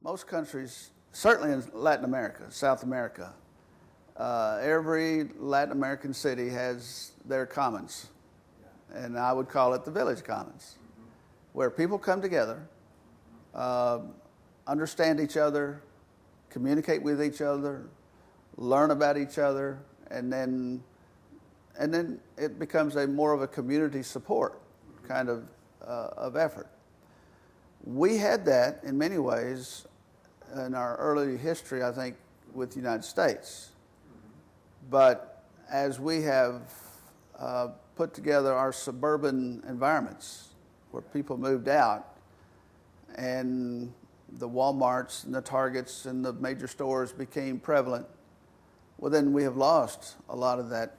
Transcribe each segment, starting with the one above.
Most countries, certainly in Latin America, South America, every Latin American city has their commons, and I would call it the village commons, where people come together, understand each other, communicate with each other, learn about each other, and then it becomes more of a community support kind of effort. We had that in many ways in our early history, I think, with the United States. But as we have put together our suburban environments where people moved out, and the Walmarts and the Targets and the major stores became prevalent, well, then we have lost a lot of that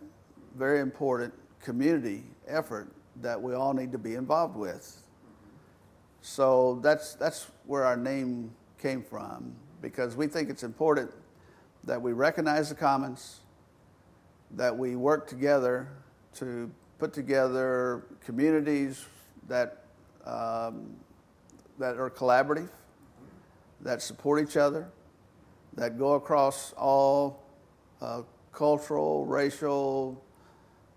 very important community effort that we all need to be involved with. So that's where our name came from, because we think it's important that we recognize the commons, that we work together to put together communities that are collaborative, that support each other, that go across all cultural, racial,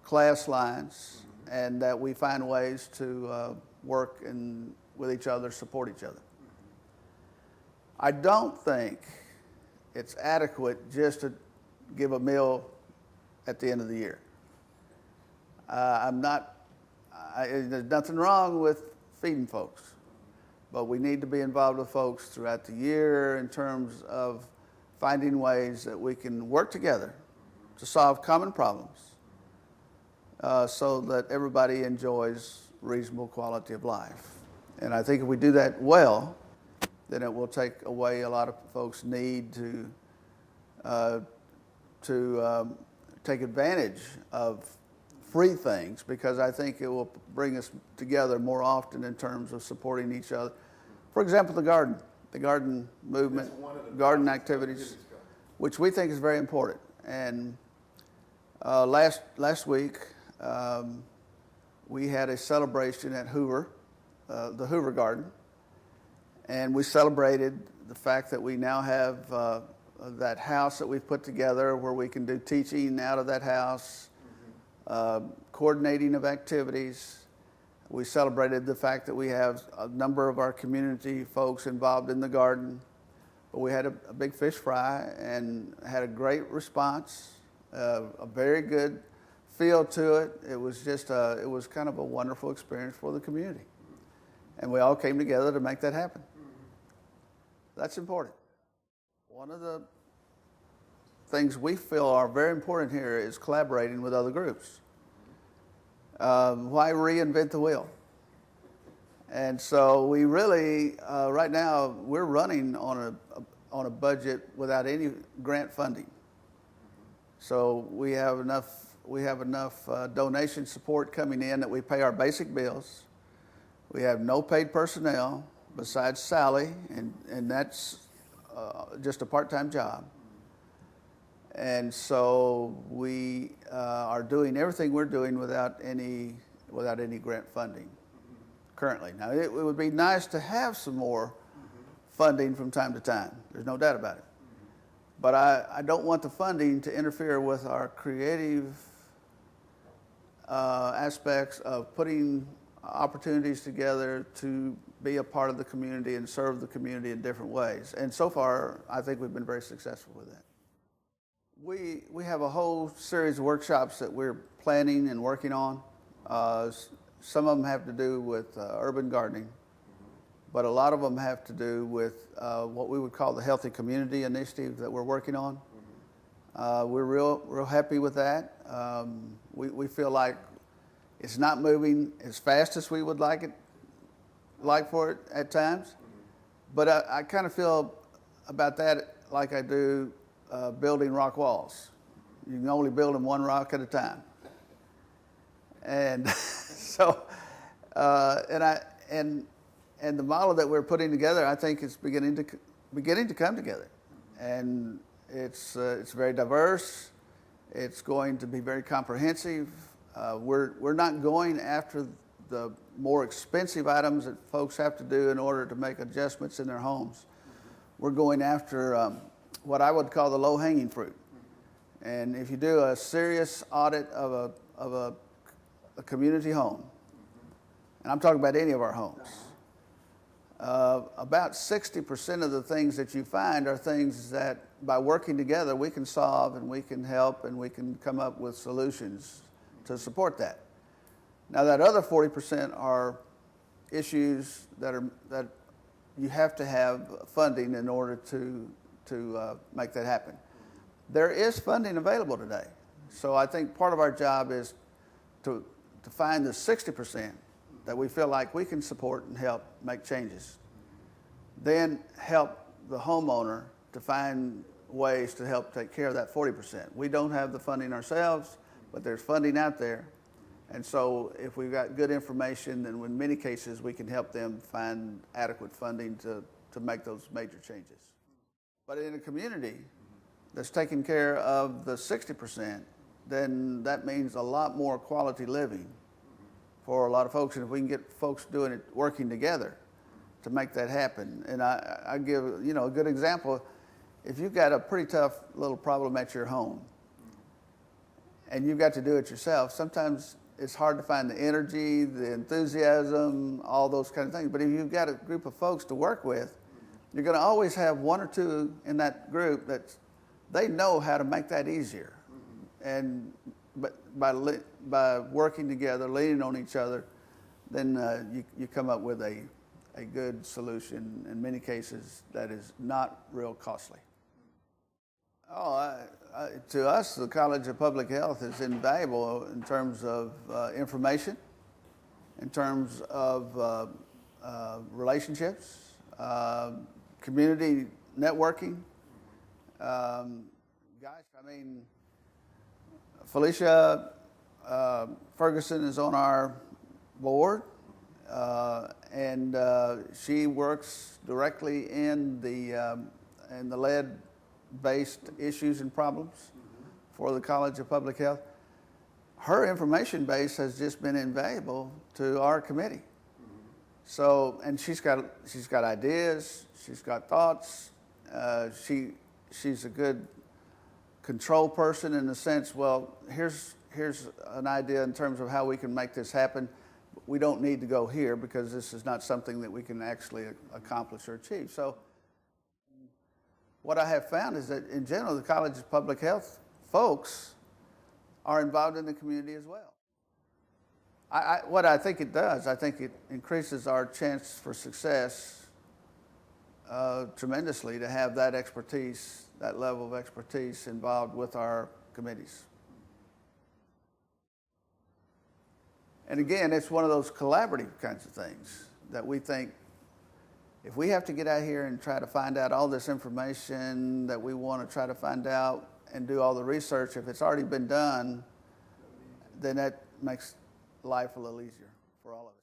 class lines, and that we find ways to work with each other, support each other. I don't think it's adequate just to give a meal at the end of the year. There's nothing wrong with feeding folks, but we need to be involved with folks throughout the year in terms of finding ways that we can work together to solve common problems so that everybody enjoys reasonable quality of life. And I think if we do that well, then it will take away a lot of folks' need to take advantage of free things, because I think it will bring us together more often in terms of supporting each other. For example, the garden movement, garden activities, which we think is very important. And last week, we had a celebration at Hoover, the Hoover Garden, and we celebrated the fact that we now have that house that we've put together where we can do teaching out of that house, coordinating of activities. We celebrated the fact that we have a number of our community folks involved in the garden. But we had a big fish fry and had a great response, a very good feel to it. It was just it was kind of a wonderful experience for the community. And we all came together to make that happen. That's important. One of the things we feel are very important here is collaborating with other groups. Why reinvent the wheel? And so we really, right now, we're running on a budget without any grant funding. So we have enough donation support coming in that we pay our basic bills. We have no paid personnel besides Sally, and that's just a part-time job. And so we are doing everything we're doing without any grant funding currently. Now, it would be nice to have some more funding from time to time. There's no doubt about it. But I don't want the funding to interfere with our creative aspects of putting opportunities together to be a part of the community and serve the community in different ways. And so far, I think we've been very successful with that. We have a whole series of workshops that we're planning and working on. Some of them have to do with urban gardening, but a lot of them have to do with what we would call the Healthy Community Initiative that we're working on. We're real happy with that. We feel like it's not moving as fast as we would like for it at times, but I kind of feel about that like I do building rock walls. You can only build them one rock at a time. And so, and the model that we're putting together, I think, is beginning to come together, and it's very diverse. It's going to be very comprehensive. We're not going after the more expensive items that folks have to do in order to make adjustments in their homes. we're going after what I would call the low-hanging fruit. And if you do a serious audit of a community home, and I'm talking about any of our homes, about 60% of the things that you find are things that by working together we can solve and we can help and we can come up with solutions to support that. Now that other 40% are issues that you have to have funding in order to make that happen. There is funding available today. So I think part of our job is to find the 60% that we feel like we can support and help make changes. Then help the homeowner to find ways to help take care of that 40%. We don't have the funding ourselves, but there's funding out there. And so if we've got good information, then in many cases we can help them find adequate funding to make those major changes. But in a community that's taking care of the 60%, then that means a lot more quality living for a lot of folks. And if we can get folks doing it, working together to make that happen. And I give, a good example. If you've got a pretty tough little problem at your home and you've got to do it yourself, sometimes it's hard to find the energy, the enthusiasm, all those kind of things. But if you've got a group of folks to work with, you're going to always have one or two in that group that they know how to make that easier. And by working together, leaning on each other, then you come up with a good solution. In many cases, that is not real costly. To us, the College of Public Health is invaluable in terms of information, in terms of relationships, community networking. Felicia Ferguson is on our board, and she works directly in the lead-based issues and problems for the College of Public Health. Her information base has just been invaluable to our committee. So, and she's got ideas, she's got thoughts. She's a good control person in the sense, well, here's an idea in terms of how we can make this happen. We don't need to go here because this is not something that we can actually accomplish or achieve. So what I have found is that in general, the College of Public Health folks are involved in the community as well. What I think it does, I think it increases our chance for success tremendously to have that expertise, that level of expertise involved with our committees. And again, it's one of those collaborative kinds of things that we think if we have to get out here and try to find out all this information that we want to try to find out and do all the research, if it's already been done, then that makes life a little easier for all of us.